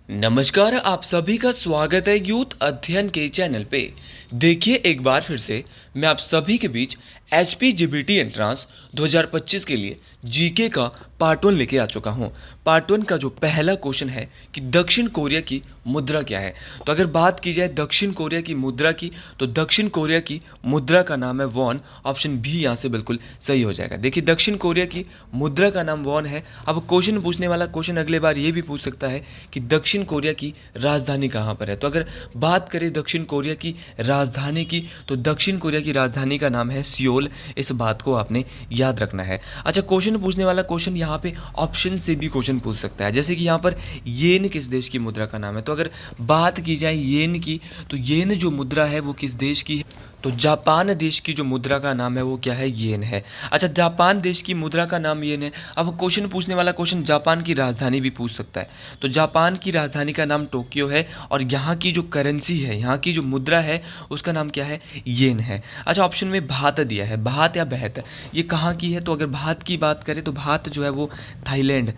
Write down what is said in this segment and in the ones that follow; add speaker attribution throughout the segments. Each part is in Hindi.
Speaker 1: नमस्कार, आप सभी का स्वागत है यूथ अध्ययन के चैनल पे। देखिए एक बार फिर से मैं आप सभी के बीच HPGBT एंट्रांस 2025 के लिए जीके का पार्ट 1 लेके आ चुका हूँ। पार्ट 1 का जो पहला क्वेश्चन है कि दक्षिण कोरिया की मुद्रा क्या है। तो अगर बात की जाए दक्षिण कोरिया की मुद्रा की, तो दक्षिण कोरिया की मुद्रा का नाम है वॉन। ऑप्शन बी यहाँ से बिल्कुल सही हो जाएगा। देखिए दक्षिण कोरिया की मुद्रा का नाम वॉन है। अब क्वेश्चन पूछने वाला क्वेश्चन अगले बार ये भी पूछ सकता है कि दक्षिण कोरिया की राजधानी कहाँ पर है। तो अगर बात करें दक्षिण कोरिया की राजधानी की, तो दक्षिण कोरिया की राजधानी का नाम है सियोल। इस बात को आपने याद रखना है। अच्छा, क्वेश्चन पूछने वाला क्वेश्चन यहाँ पे ऑप्शन से भी क्वेश्चन पूछ सकता है, जैसे कि यहाँ पर येन किस देश की मुद्रा का नाम है। तो अगर बात की जाए येन की, तो येन जो मुद्रा है वो किस देश की है। तो जापान देश की जो मुद्रा का नाम है वो क्या है, येन है। अच्छा, जापान देश की मुद्रा का नाम येन है। अब क्वेश्चन पूछने वाला क्वेश्चन जापान की राजधानी भी पूछ सकता है। तो जापान की राजधानी का नाम टोक्यो है और यहाँ की जो करेंसी है, यहाँ की जो मुद्रा है उसका नाम क्या है, येन है। अच्छा, ऑप्शन में भात दिया है, भात या बहत, ये कहाँ की है। तो अगर भात की बात करें तो भात जो है वो थाईलैंड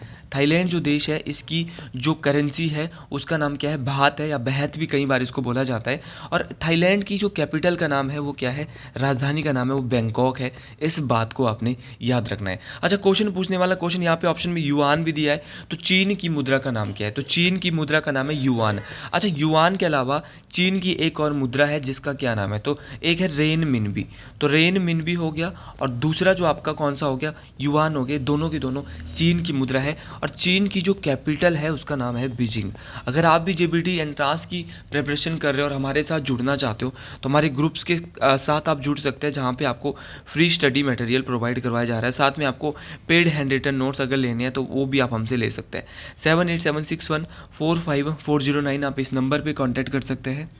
Speaker 1: जो देश है, इसकी जो करेंसी है उसका नाम क्या है, भात है, या बहत भी कई बार इसको बोला जाता है। और थाईलैंड की जो कैपिटल का नाम है वो क्या है, राजधानी का नाम है वो बैंकॉक है। इस बात को आपने याद रखना है। अच्छा, क्वेश्चन पूछने वाला क्वेश्चन यहाँ पे ऑप्शन में युआन भी दिया है। तो चीन की मुद्रा का नाम क्या है। तो चीन की मुद्रा का नाम है युआन। अच्छा, युआन के अलावा चीन की एक और मुद्रा है जिसका क्या नाम है। तो एक है रेन मिनबी। तो रेन मिनबी हो गया और दूसरा जो आपका कौन सा हो गया, युआन हो गए। दोनों के दोनों चीन की मुद्रा है और चीन की जो कैपिटल है उसका नाम है बीजिंग। अगर आप भी जेबीटी एंट्रांस की प्रिपरेशन कर रहे हो और हमारे साथ जुड़ना चाहते हो तो हमारे ग्रुप्स के साथ आप जुड़ सकते हैं, जहाँ पे आपको फ्री स्टडी मटेरियल प्रोवाइड करवाया जा रहा है। साथ में आपको पेड हैंड रिटन नोट्स अगर लेने हैं तो वो भी आप हमसे ले सकते हैं। 7876145409 आप इस नंबर पर कॉन्टैक्ट कर सकते हैं।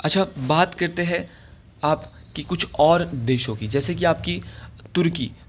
Speaker 1: अच्छा, बात करते हैं आपकी कुछ और देशों की, जैसे कि आपकी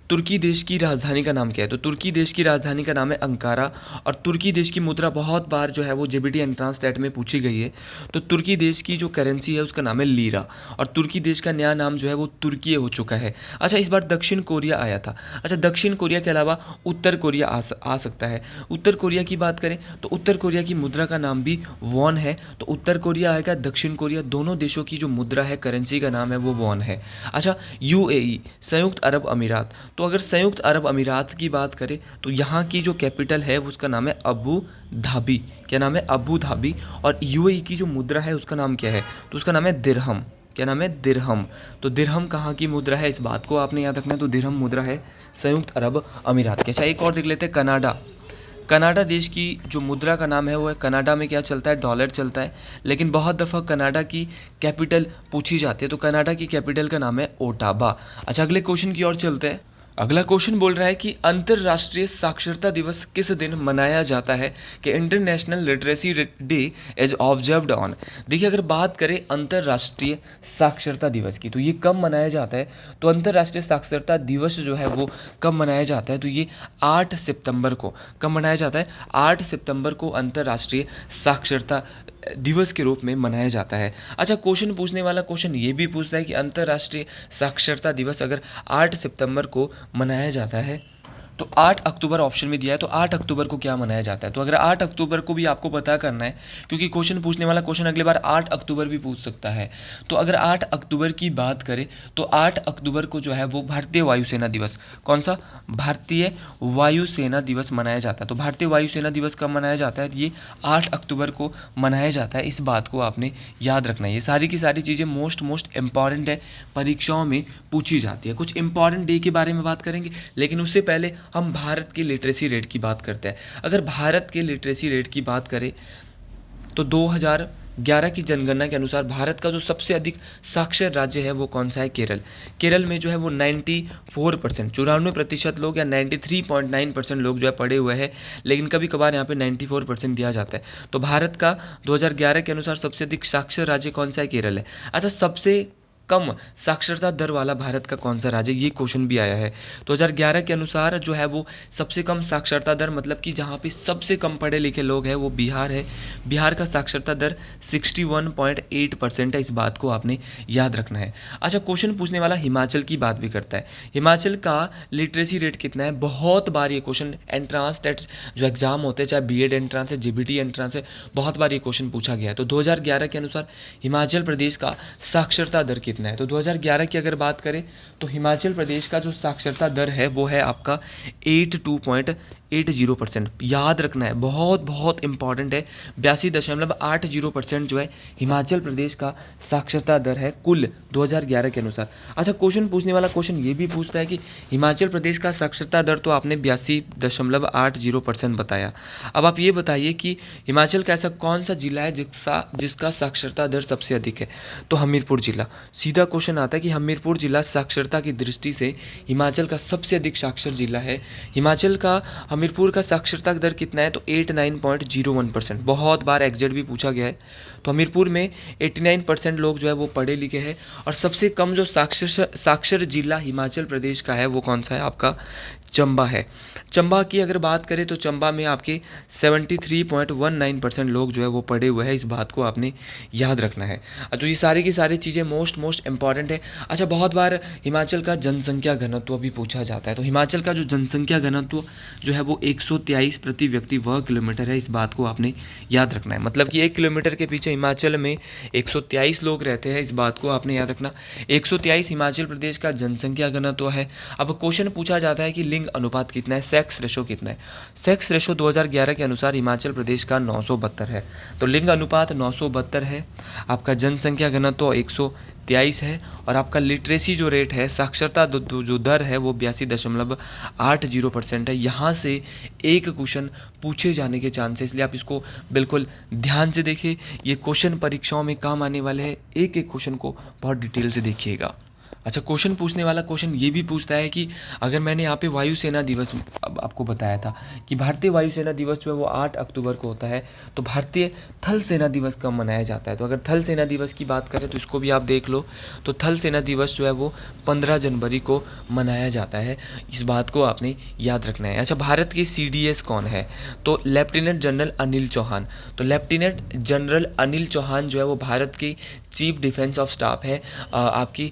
Speaker 1: तुर्की देश की राजधानी का नाम क्या है। तो तुर्की देश की राजधानी का नाम है अंकारा और तुर्की देश की मुद्रा बहुत बार जो है वो जेबीटी एंट्रांस टेट में पूछी गई है। तो तुर्की देश की जो करेंसी है उसका नाम है लीरा और तुर्की देश का नया नाम जो है वो तुर्की हो चुका है। अच्छा, इस बार दक्षिण कोरिया आया था। अच्छा, दक्षिण कोरिया के अलावा उत्तर कोरिया आ सकता है। उत्तर कोरिया की बात करें तो उत्तर कोरिया की मुद्रा का नाम भी वॉन है। तो उत्तर कोरिया आएगा, दक्षिण कोरिया, दोनों देशों की जो मुद्रा है, करेंसी का नाम है वो वॉन है। अच्छा, यूएई, संयुक्त अरब अमीरात। तो अगर संयुक्त अरब अमीरात की बात करें तो यहाँ की जो कैपिटल है उसका नाम है अबू धाबी। क्या नाम है, अबू धाबी। और यूएई की जो मुद्रा है उसका नाम क्या है, तो उसका नाम है दिरहम। क्या नाम है, दिरहम। तो दिरहम कहाँ की मुद्रा है, इस बात को आपने याद रखना है। तो दिरहम मुद्रा है संयुक्त अरब अमीरात की। अच्छा, एक और देख लेते हैं, कनाडा देश की जो मुद्रा का नाम है वो है, कनाडा में क्या चलता है, डॉलर चलता है। लेकिन बहुत दफ़ा कनाडा की कैपिटल पूछी जाती है। तो कनाडा की कैपिटल का नाम है ओटावा। अच्छा, अगले क्वेश्चन की ओर चलते हैं। अगला क्वेश्चन बोल रहा है कि अंतर्राष्ट्रीय साक्षरता दिवस किस दिन मनाया जाता है, कि international literacy day is observed on. देखिए, अगर बात करें अंतर्राष्ट्रीय साक्षरता दिवस की तो ये कब मनाया जाता है। तो अंतर्राष्ट्रीय साक्षरता दिवस जो है वो कब मनाया जाता है, तो ये 8 सितंबर को। कब मनाया जाता है, 8 सितंबर को अंतर्राष्ट्रीय साक्षरता दिवस के रूप में मनाया जाता है। अच्छा, क्वेश्चन पूछने वाला क्वेश्चन ये भी पूछता है कि अंतर्राष्ट्रीय साक्षरता दिवस अगर 8 सितंबर को मनाया जाता है तो 8 अक्टूबर ऑप्शन में दिया है, तो 8 अक्टूबर को क्या मनाया जाता है। तो अगर 8 अक्टूबर को भी आपको पता करना है, क्योंकि क्वेश्चन पूछने वाला क्वेश्चन अगले बार 8 अक्टूबर भी पूछ सकता है। तो अगर 8 अक्टूबर की बात करें तो 8 अक्टूबर को जो है वो भारतीय वायुसेना दिवस, कौन सा, भारतीय वायुसेना दिवस मनाया जाता है। तो भारतीय वायुसेना दिवस कब मनाया जाता है, ये 8 अक्टूबर को मनाया जाता है। इस बात को आपने याद रखना है। ये सारी की सारी चीज़ें मोस्ट इंपॉर्टेंट है, परीक्षाओं में पूछी जाती है। कुछ इंपॉर्टेंट डे के बारे में बात करेंगे, लेकिन उससे पहले हम भारत के लिटरेसी रेट की बात करते हैं। अगर भारत के लिटरेसी रेट की बात करें तो 2011 की जनगणना के अनुसार भारत का जो सबसे अधिक साक्षर राज्य है वो कौन सा है, केरल में जो है वो 94%, 94% लोग, या 93.9% लोग जो है पढ़े हुए हैं। लेकिन कभी कभार यहाँ पे 94% दिया जाता है। तो भारत का 2011 के अनुसार सबसे अधिक साक्षर राज्य कौन सा है, केरल है। अच्छा, सबसे कम साक्षरता दर वाला भारत का कौन सा राज्य, ये क्वेश्चन भी आया है। 2011 के अनुसार जो है वो सबसे कम साक्षरता दर, मतलब कि जहाँ पे सबसे कम पढ़े लिखे लोग हैं वो बिहार है। बिहार का साक्षरता दर 61.8% है, इस बात को आपने याद रखना है। अच्छा, क्वेश्चन पूछने वाला हिमाचल की बात भी करता है। हिमाचल का लिटरेसी रेट कितना है? बहुत बार ये क्वेश्चन एंट्रांस टेस्ट जो एग्जाम होते हैं, चाहे बीएड एंट्रांस है, जेबीटी एंट्रांस है, बहुत बार ये क्वेश्चन पूछा गया है। तो 2011 के अनुसार हिमाचल प्रदेश का साक्षरता दर कितना है? तो 2011 की अगर बात करें तो हिमाचल प्रदेश का जो साक्षरता दर है वो है आपका 82.80%। याद रखना है, बहुत बहुत इंपॉर्टेंट है। 82.80% जो है हिमाचल प्रदेश का साक्षरता दर है कुल 2011 के अनुसार। अच्छा, क्वेश्चन पूछने वाला क्वेश्चन ये भी पूछता है कि हिमाचल प्रदेश का साक्षरता दर तो आपने 82.80% बताया। अब आप ये बताइए कि हिमाचल का ऐसा कौन सा जिला है जिसका साक्षरता दर सबसे अधिक है? तो हमीरपुर जिला। सीधा क्वेश्चन आता है कि हमीरपुर जिला साक्षरता की दृष्टि से हिमाचल का सबसे अधिक साक्षर जिला है। हिमाचल का हमीरपुर का साक्षरता दर कितना है? तो 89.01%। बहुत बार एग्जेक्ट भी पूछा गया है। तो हमीरपुर में 89% लोग जो है वो पढ़े लिखे हैं। और सबसे कम जो साक्षर जिला हिमाचल प्रदेश का है वो कौन सा है? आपका चंबा है। चंबा की अगर बात करें तो चंबा में आपके 73.19% लोग जो है वो पढ़े हुए हैं, इस बात को आपने याद रखना है। तो ये सारी की सारी चीज़ें मोस्ट इंपॉर्टेंट है। अच्छा, बहुत बार हिमाचल का जनसंख्या घनत्व भी पूछा जाता है। तो हिमाचल का जो जनसंख्या घनत्व जो है वो 123 प्रति व्यक्ति वर्ग किलोमीटर है, इस बात को आपने याद रखना है। मतलब कि 1 किलोमीटर के पीछे हिमाचल में 123 लोग रहते हैं, इस बात को आपने याद रखना। 123 हिमाचल प्रदेश का जनसंख्या घनत्व है। अब क्वेश्चन पूछा जाता है कि लिंग अनुपात कितना है, सेक्स रेशो कितना है? सेक्स रेशो 2011 के अनुसार हिमाचल प्रदेश का 972 है। तो लिंग अनुपात 972 है। आपका जनसंख्या घनत्व 123 है। और आपका लिटरेसी जो रेट है, साक्षरता जो दर है वो 82.80% है। यहाँ से एक क्वेश्चन पूछे जाने के चांस है, इसलिए आप इसको बिल्कुल ध्यान से देखिए। ये क्वेश्चन परीक्षाओं में काम आने वाले हैं, एक एक क्वेश्चन को बहुत डिटेल से देखिएगा। अच्छा, क्वेश्चन पूछने वाला क्वेश्चन ये भी पूछता है कि अगर मैंने यहाँ पे वायुसेना दिवस अब आपको बताया था कि भारतीय वायुसेना दिवस जो है वो 8 अक्टूबर को होता है, तो भारतीय थल सेना दिवस कब मनाया जाता है? तो अगर थल सेना दिवस की बात करें तो इसको भी आप देख लो। तो थल सेना दिवस जो है वो 15 जनवरी को मनाया जाता है, इस बात को आपने याद रखना है। अच्छा, भारत के CDS कौन है? तो लेफ्टिनेंट जनरल अनिल चौहान। तो लेफ्टिनेंट जनरल अनिल चौहान जो है वो भारत के चीफ डिफेंस ऑफ स्टाफ है। आपकी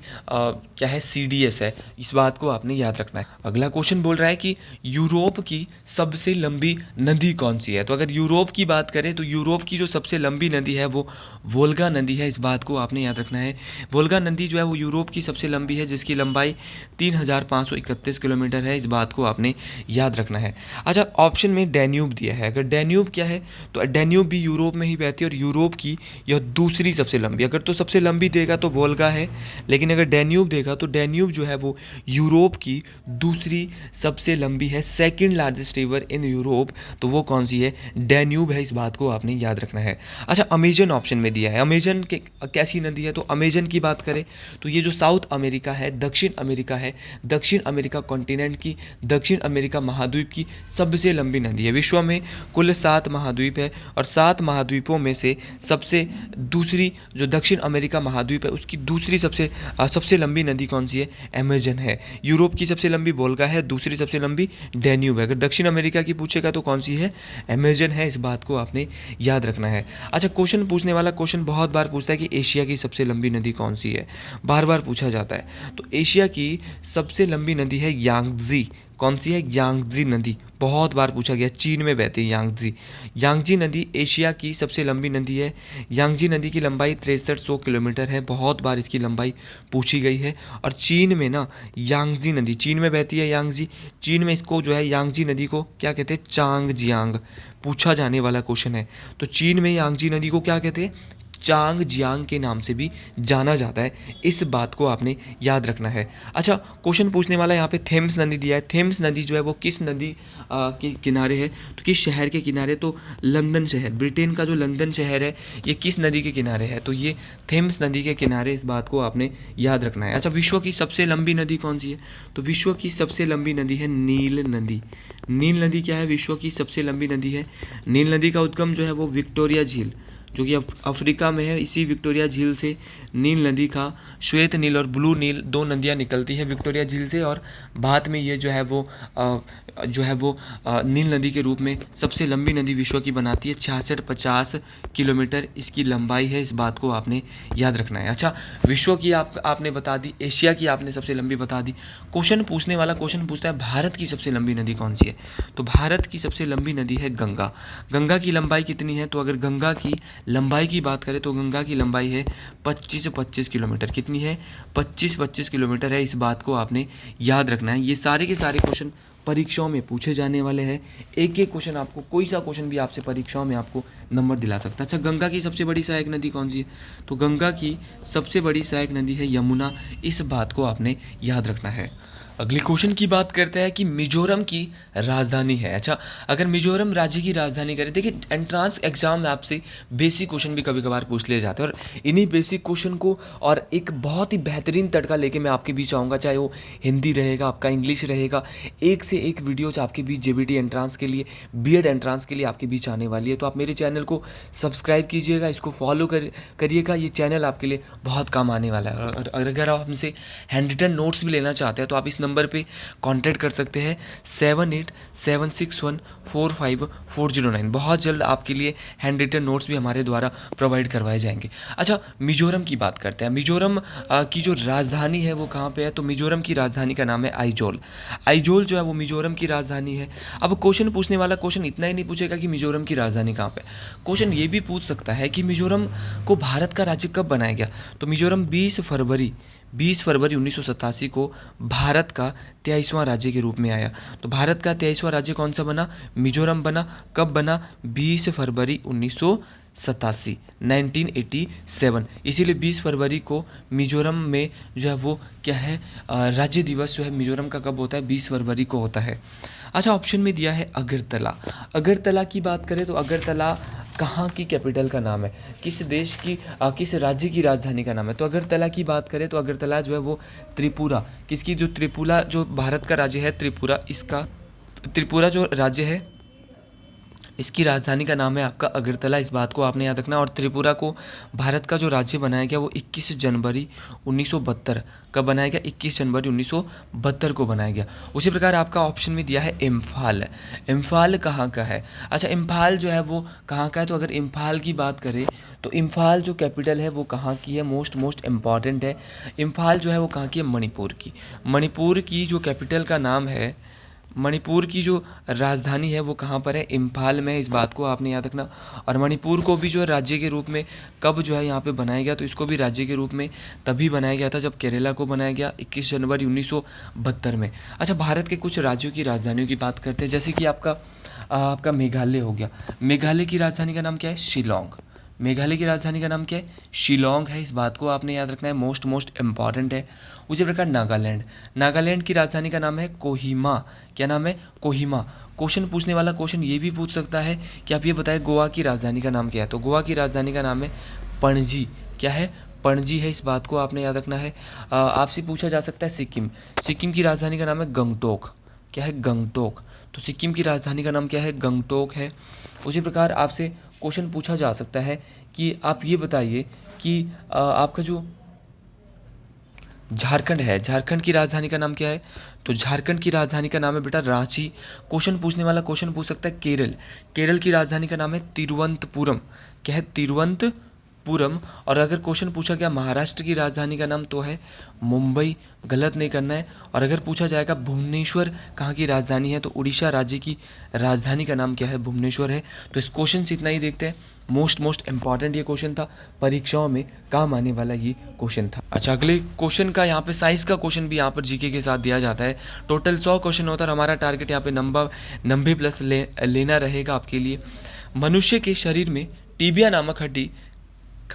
Speaker 1: क्या है? CDS है, इस बात को आपने याद रखना है। अगला क्वेश्चन बोल रहा है कि यूरोप की सबसे लंबी नदी कौन सी है? तो अगर यूरोप की बात करें तो यूरोप की जो सबसे लंबी नदी है वो वोल्गा नदी है, इस बात को आपने याद रखना है। वोल्गा नदी जो है वो यूरोप की सबसे लंबी है, जिसकी लंबाई 3531 किलोमीटर है, इस बात को आपने याद रखना है। अच्छा, ऑप्शन में डैन्यूब दिया है। अगर डैन्यूब क्या है? तो डैन्यूब भी यूरोप में ही बहती है और यूरोप की यह दूसरी सबसे लंबी। अगर तो सबसे लंबी देगा तो वोल्गा है, लेकिन अगर डैन्यूब देगा तो डैन्यूब जो है वो यूरोप की दूसरी सबसे लंबी है। Second largest river in Europe, तो वो कौन सी है? डैन्यूब है, इस बात को आपने याद रखना है। अच्छा, अमेजन ऑप्शन में दिया है। अमेजन के कैसी नदी है? तो अमेजन की बात करें तो ये जो साउथ अमेरिका है, दक्षिण अमेरिका है, दक्षिण अमेरिका कॉन्टिनेंट की, दक्षिण अमेरिका महाद्वीप की सबसे लंबी नदी है। विश्व में कुल 7 महाद्वीप है और 7 महाद्वीपों में से सबसे दूसरी जो दक्षिण अमेरिका महाद्वीप है उसकी दूसरी सबसे लंबी नदी कौन सी है? अमेजन है। यूरोप की सबसे लंबी वोल्गा है, दूसरी सबसे लंबी डैन्यूब है। अगर दक्षिण अमेरिका की पूछेगा तो कौन सी है? अमेजन है, इस बात को आपने याद रखना है। अच्छा, क्वेश्चन पूछने वाला क्वेश्चन बहुत बार पूछता है कि एशिया की सबसे लंबी नदी कौन सी है? बार बार पूछा जाता है। तो एशिया की सबसे लंबी नदी है यांगजी। कौन सी है? यांगजी नदी। बहुत बार पूछा गया, चीन में बहती है यांगजी। यांगजी नदी एशिया की सबसे लंबी नदी है। यांगजी नदी की लंबाई 6300 किलोमीटर है, बहुत बार इसकी लंबाई पूछी गई है। और चीन में ना यांगजी नदी, चीन में बहती है यांगजी, चीन में इसको जो है यांगजी नदी को क्या कहते हैं? चांगजियांग। पूछा जाने वाला क्वेश्चन है। तो चीन में यांगजी नदी को क्या कहते हैं? चांगजियांग के नाम से भी जाना जाता है, इस बात को आपने याद रखना है। अच्छा, क्वेश्चन पूछने वाला यहाँ पे थेम्स नदी दिया है। थेम्स नदी जो है वो किस नदी के किनारे है? तो किस शहर के किनारे? तो लंदन शहर, ब्रिटेन का जो लंदन शहर है ये किस नदी के किनारे है? तो ये थेम्स नदी के किनारे, इस बात को आपने याद रखना है। अच्छा, विश्व की सबसे लंबी नदी कौन सी है? तो विश्व की सबसे लंबी नदी है नील नदी। नील नदी क्या है? विश्व की सबसे लंबी नदी है। नील नदी का उद्गम जो है वो विक्टोरिया झील, जो कि अफ्रीका में है। इसी विक्टोरिया झील से नील नदी का श्वेत नील और ब्लू नील दो नदियाँ निकलती हैं विक्टोरिया झील से, और बाद में ये जो है वो नील नदी के रूप में सबसे लंबी नदी विश्व की बनाती है। 66-50 किलोमीटर इसकी लंबाई है, इस बात को आपने याद रखना है। अच्छा, विश्व की आपने बता दी, एशिया की आपने सबसे लंबी बता दी। क्वेश्चन पूछने वाला क्वेश्चन पूछता है भारत की सबसे लंबी नदी कौन सी है? तो भारत की सबसे लंबी नदी है गंगा। गंगा की लंबाई कितनी है? तो अगर गंगा की लंबाई की बात करें तो गंगा की लंबाई है 25 किलोमीटर। कितनी है? 25 किलोमीटर है, इस बात को आपने याद रखना है। ये सारे के सारे क्वेश्चन परीक्षाओं में पूछे जाने वाले हैं। एक एक क्वेश्चन आपको, कोई सा क्वेश्चन भी आपसे परीक्षाओं में आपको नंबर दिला सकता है। अच्छा, गंगा की सबसे बड़ी सहायक नदी कौन सी है? तो गंगा की सबसे बड़ी सहायक नदी है यमुना, इस बात को आपने याद रखना है। अगले क्वेश्चन की बात करते हैं कि मिजोरम की राजधानी है। अच्छा, अगर मिजोरम राज्य की राजधानी करें, देखिए एंट्रांस एग्जाम में आपसे बेसिक क्वेश्चन भी कभी कभार पूछ लिए जाते हैं, और इन्हीं बेसिक क्वेश्चन को और एक बहुत ही बेहतरीन तड़का लेके मैं आपके बीच आऊँगा, चाहे वो हिंदी रहेगा, आपका इंग्लिश रहेगा। एक से एक वीडियोज आपके बीच जेबीटी एंट्रांस के लिए, बीएड एंट्रांस के लिए आपके बीच आने वाली है। तो आप मेरे चैनल को सब्सक्राइब कीजिएगा, इसको फॉलो करिएगा, ये चैनल आपके लिए बहुत काम आने वाला है। और अगर आप हमसे हैंड रिटन नोट्स भी लेना चाहते हैं तो आप इस नंबर पे कांटेक्ट कर सकते हैं 7876145409। बहुत जल्द आपके लिए हैंड रिटन नोट्स भी हमारे द्वारा प्रोवाइड करवाए जाएंगे। अच्छा, मिजोरम की बात करते हैं। मिजोरम की जो राजधानी है वो कहाँ पे है? तो मिजोरम की राजधानी का नाम है आइजोल। आइजोल जो है वो मिजोरम की राजधानी है। अब क्वेश्चन पूछने वाला क्वेश्चन इतना ही नहीं पूछेगा कि मिजोरम की राजधानी कहाँ पे, क्वेश्चन ये भी पूछ सकता है कि मिजोरम को भारत का राज्य कब बनाया गया? तो मिजोरम 20 फरवरी 1987 को भारत का 23वां राज्य के रूप में आया। तो भारत का 23वां राज्य कौन सा बना? मिजोरम बना। कब बना? 20 फरवरी 1987। इसीलिए 20 फरवरी को मिजोरम में जो है वो क्या है, राज्य दिवस जो है मिजोरम का कब होता है? 20 फरवरी को होता है। अच्छा, ऑप्शन में दिया है अगरतला। अगरतला की बात करें तो अगरतला कहाँ की कैपिटल का नाम है? किस देश की किस राज्य की राजधानी का नाम है? तो अगरतला की बात करें तो अगरतला जो है वो त्रिपुरा, किसकी, जो त्रिपुरा जो भारत का राज्य है त्रिपुरा, इसका त्रिपुरा जो राज्य है इसकी राजधानी का नाम है आपका अगरतला, इस बात को आपने याद रखना। और त्रिपुरा को भारत का जो राज्य बनाया गया वो 21 जनवरी 1972 कब बनाया गया? 21 जनवरी 1972 को बनाया गया। उसी प्रकार आपका ऑप्शन में दिया है इम्फाल। इम्फाल कहाँ का है? अच्छा, इम्फाल जो है वो कहाँ का है? तो अगर इम्फाल की बात करें तो इम्फाल जो कैपिटल है वो कहाँ की है? मोस्ट इम्पॉर्टेंट है। इम्फाल जो है वो कहाँ की है? मणिपुर की। मणिपुर की जो कैपिटल का नाम है, मणिपुर की जो राजधानी है वो कहाँ पर है? इम्फाल में, इस बात को आपने याद रखना। और मणिपुर को भी जो है राज्य के रूप में कब जो है यहाँ पे बनाया गया? तो इसको भी राज्य के रूप में तभी बनाया गया था जब केरला को बनाया गया 21 जनवरी 1972 में। अच्छा, भारत के कुछ राज्यों की राजधानियों की बात करते हैं, जैसे कि आपका मेघालय हो गया। मेघालय की राजधानी का नाम क्या है? शिलोंग। मेघालय की राजधानी का नाम क्या है? शिलोंग है, इस बात को आपने याद रखना है, मोस्ट इम्पॉर्टेंट है। उसी प्रकार नागालैंड। नागालैंड की राजधानी का नाम है कोहिमा। क्या नाम है? कोहिमा। क्वेश्चन पूछने वाला क्वेश्चन ये भी पूछ सकता है कि आप ये बताएं गोवा की राजधानी का नाम क्या है? तो गोवा की राजधानी का नाम है पणजी। क्या है? पणजी है, इस बात को आपने याद रखना है। आपसे पूछा जा सकता है सिक्किम। सिक्किम की राजधानी का नाम है गंगटोक। क्या है? गंगटोक। तो सिक्किम की राजधानी का नाम क्या है? गंगटोक है। उसी प्रकार आपसे क्वेश्चन पूछा जा सकता है कि आप ये बताइए कि आपका जो झारखंड है, झारखंड की राजधानी का नाम क्या है? तो झारखंड की राजधानी का नाम है बेटा रांची। क्वेश्चन पूछने वाला क्वेश्चन पूछ सकता है केरल। केरल की राजधानी का नाम है तिरुवनंतपुरम। क्या है? तिरुवनंतपुरम। और अगर क्वेश्चन पूछा गया महाराष्ट्र की राजधानी का नाम, तो है मुंबई। गलत नहीं करना है। और अगर पूछा जाएगा भुवनेश्वर कहाँ की राजधानी है, तो उड़ीसा राज्य की राजधानी का नाम क्या है? भुवनेश्वर है। तो इस क्वेश्चन से इतना ही देखते हैं। मोस्ट इम्पॉर्टेंट ये क्वेश्चन था, परीक्षाओं में काम आने वाला ये क्वेश्चन था। अच्छा, अगले क्वेश्चन का यहाँ पे साइंस का क्वेश्चन भी यहाँ पर जीके के साथ दिया जाता है। टोटल 100 क्वेश्चन होता है और हमारा टारगेट यहाँ पे 90+ लेना रहेगा आपके लिए। मनुष्य के शरीर में टीबिया नामक हड्डी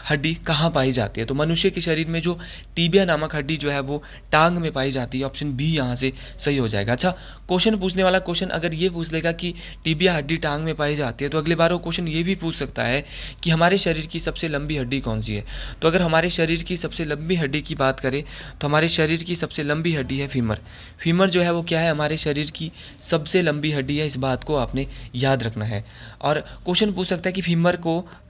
Speaker 1: हड्डी कहाँ पाई जाती है? तो मनुष्य के शरीर में जो टीबिया नामक हड्डी जो है वो टांग में पाई जाती है। ऑप्शन बी यहाँ से सही हो जाएगा। अच्छा, क्वेश्चन पूछने वाला क्वेश्चन अगर ये पूछ लेगा कि टीबिया हड्डी टांग में पाई जाती है, तो अगले बार वो क्वेश्चन ये भी पूछ सकता है कि हमारे शरीर की सबसे लंबी हड्डी कौन सी है। तो अगर हमारे शरीर की सबसे लंबी हड्डी की बात करें तो हमारे शरीर की सबसे लंबी हड्डी है फीमर। फीमर जो है वो क्या है? हमारे शरीर की सबसे लंबी हड्डी है। इस बात को आपने याद रखना है। और क्वेश्चन पूछ सकता है कि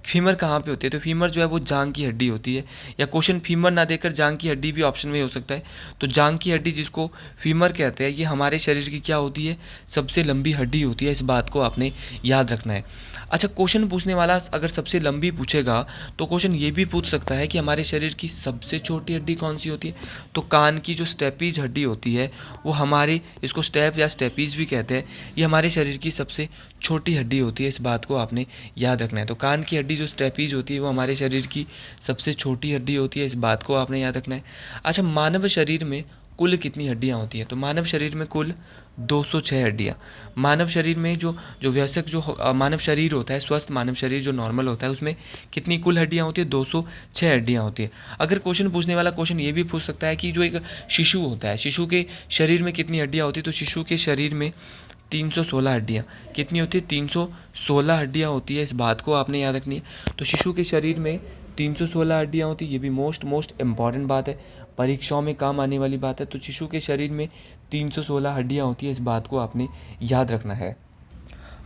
Speaker 1: फीमर कहाँ पे होती है? तो फीमर जो है वो जांग की हड्डी होती है। या क्वेश्चन फीमर ना देकर जांग की हड्डी भी ऑप्शन में हो सकता है। तो जांग की हड्डी जिसको फीमर कहते हैं, ये हमारे शरीर की क्या होती है? सबसे लंबी हड्डी होती है। इस बात को आपने याद रखना है। अच्छा, क्वेश्चन पूछने वाला अगर सबसे लंबी पूछेगा तो क्वेश्चन ये भी पूछ सकता है कि हमारे शरीर की सबसे छोटी हड्डी कौन सी होती है? तो कान की जो स्टेपीज हड्डी होती है वो हमारे, इसको स्टेप या स्टेपीज भी कहते हैं, ये हमारे शरीर की सबसे छोटी हड्डी होती है। इस बात को आपने याद रखना है। तो कान की हड्डी जो स्टेपीज होती है वो हमारे शरीर की सबसे छोटी हड्डी होती है। इस बात को आपने याद रखना है। अच्छा, मानव शरीर में कुल कितनी हड्डियाँ होती हैं? तो मानव शरीर में कुल 206 हड्डियाँ। मानव शरीर में जो जो वयस्क जो मानव शरीर होता है, स्वस्थ मानव शरीर जो नॉर्मल होता है, उसमें कितनी कुल हड्डियाँ होती है? 206 हड्डियाँ होती है। अगर क्वेश्चन पूछने वाला क्वेश्चन ये भी पूछ सकता है कि जो एक शिशु होता है, शिशु के शरीर में कितनी हड्डियाँ होती है? तो शिशु के शरीर में 316 हड्डियाँ। कितनी होती है? 316 हड्डियाँ होती है। इस बात को आपने याद रखनी है। तो शिशु के शरीर में 316 हड्डियाँ होती है। ये भी मोस्ट इम्पॉर्टेंट बात है, परीक्षाओं में काम आने वाली बात है। तो शिशु के शरीर में 316 हड्डियाँ होती है। इस बात को आपने याद रखना है।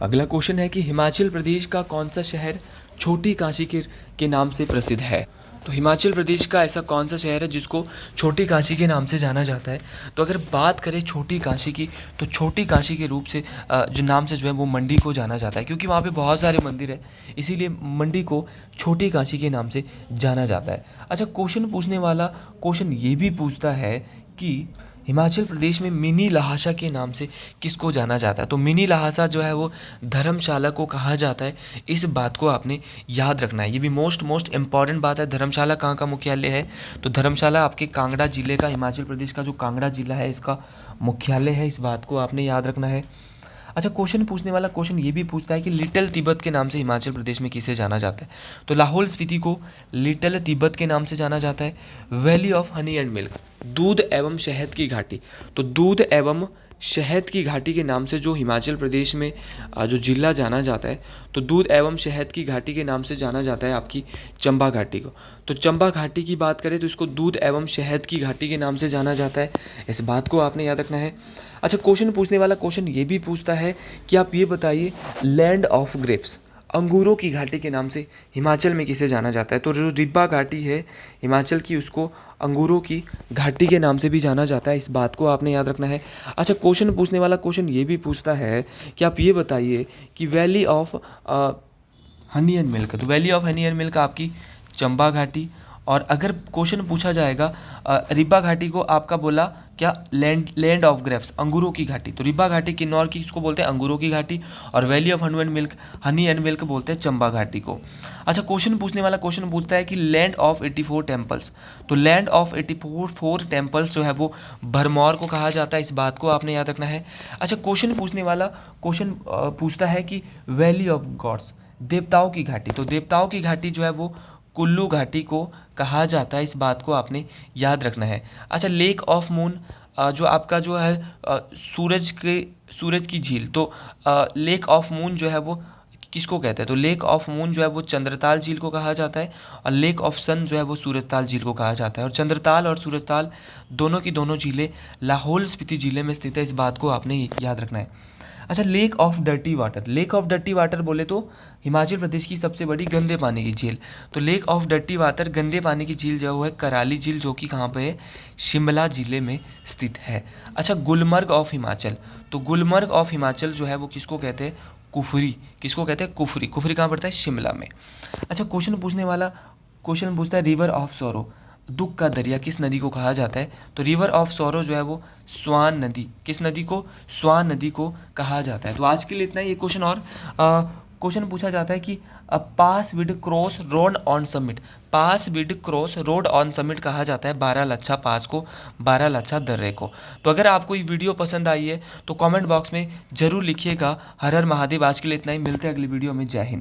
Speaker 1: अगला क्वेश्चन है कि हिमाचल प्रदेश का कौन सा शहर छोटी काशी के नाम से प्रसिद्ध है? तो हिमाचल प्रदेश का ऐसा कौन सा शहर है जिसको छोटी काशी के नाम से जाना जाता है? तो अगर बात करें छोटी काशी की, तो छोटी काशी के रूप से जो नाम से जो है वो मंडी को जाना जाता है, क्योंकि वहाँ पे बहुत सारे मंदिर हैं, इसीलिए मंडी को छोटी काशी के नाम से जाना जाता है। अच्छा, क्वेश्चन पूछने वाला क्वेश्चन ये भी पूछता है कि हिमाचल प्रदेश में मिनी लहासा के नाम से किसको जाना जाता है? तो मिनी लहासा जो है वो धर्मशाला को कहा जाता है। इस बात को आपने याद रखना है। ये भी मोस्ट इम्पॉर्टेंट बात है। धर्मशाला कहाँ का मुख्यालय है? तो धर्मशाला आपके कांगड़ा जिले का, हिमाचल प्रदेश का जो कांगड़ा जिला है, इसका मुख्यालय है। इस बात को आपने याद रखना है। अच्छा, क्वेश्चन पूछने वाला क्वेश्चन ये भी पूछता है कि लिटिल तिब्बत के नाम से हिमाचल प्रदेश में किसे जाना जाता है? तो लाहौल स्पीति को लिटिल तिब्बत के नाम से जाना जाता है। Valley of honey and milk, दूध एवं शहद की घाटी, तो दूध एवं शहद की घाटी के नाम से जो हिमाचल प्रदेश में जो जिला जाना जाता है, तो दूध एवं शहद की घाटी के नाम से जाना जाता है आपकी चंबा घाटी को। तो चंबा घाटी की बात करें तो इसको दूध एवं शहद की घाटी के नाम से जाना जाता है। इस बात को आपने याद रखना है। अच्छा, क्वेश्चन पूछने वाला क्वेश्चन ये भी पूछता है कि आप ये बताइए, लैंड ऑफ ग्रेप्स, अंगूरों की घाटी के नाम से हिमाचल में किसे जाना जाता है? तो जो रिब्बा घाटी है हिमाचल की, उसको अंगूरों की घाटी के नाम से भी जाना जाता है। इस बात को आपने याद रखना है। अच्छा, क्वेश्चन पूछने वाला क्वेश्चन ये भी पूछता है कि आप ये बताइए कि valley of honey and milk, तो valley of honey and milk आपकी चंबा घाटी। और अगर क्वेश्चन पूछा जाएगा रिब्बा घाटी को आपका बोला क्या, लैंड ऑफ ग्रेप्स, अंगूरों की घाटी, तो रिब्बा घाटी किन्नौर की इसको बोलते हैं अंगूरों की घाटी, और valley of honey and milk बोलते हैं चंबा घाटी को। अच्छा, क्वेश्चन पूछने वाला क्वेश्चन पूछता है कि लैंड ऑफ 84 टेम्पल्स, तो लैंड ऑफ 84 टेम्पल्स जो है वो भरमौर को कहा जाता है। इस बात को आपने याद रखना है। अच्छा, क्वेश्चन पूछने वाला क्वेश्चन पूछता है कि वैली ऑफ गॉड्स, देवताओं की घाटी, तो देवताओं की घाटी जो है वो कुल्लू घाटी को कहा जाता है। इस बात को आपने याद रखना है। अच्छा, लेक ऑफ मून जो आपका जो है सूरज की झील, तो लेक ऑफ मून जो है वो किसको कहते हैं? तो लेक ऑफ मून जो है वो चंद्रताल झील को कहा जाता है, और लेक ऑफ सन जो है वो सूरजताल झील को कहा जाता है। और चंद्रताल और सूरजताल दोनों की दोनों झीलें लाहौल स्पीति जिले में स्थित है। इस बात को आपने याद रखना है। अच्छा, lake of dirty water, lake of dirty water बोले तो हिमाचल प्रदेश की सबसे बड़ी गंदे पानी की झील, तो लेक ऑफ डर्टी वाटर गंदे पानी की झील जो है कराली झील, जो कि कहाँ पे है? शिमला जिले में स्थित है। अच्छा, गुलमर्ग ऑफ हिमाचल, तो गुलमर्ग ऑफ हिमाचल जो है वो किसको कहते हैं? कुफरी, किसको कहते हैं? कुफरी। कुफरी कहाँ पड़ता है? शिमला में। अच्छा, क्वेश्चन पूछने वाला क्वेश्चन पूछता है रिवर ऑफ सौरो, दुख का दरिया किस नदी को कहा जाता है? तो रिवर ऑफ सौरो जो है वो स्वान नदी, किस नदी को? स्वान नदी को कहा जाता है। तो आज के लिए इतना ही। ये क्वेश्चन और क्वेश्चन पूछा जाता है कि pass with cross road on summit, pass with cross road on summit कहा जाता है बारालाचा पास को, बारालाचा दर्रे को। तो अगर आपको ये वीडियो पसंद आई है तो कमेंट बॉक्स में ज़रूर लिखिएगा। हर हर महादेव। आज के लिए इतना ही, मिलते हैं अगली वीडियो में। जय हिंद।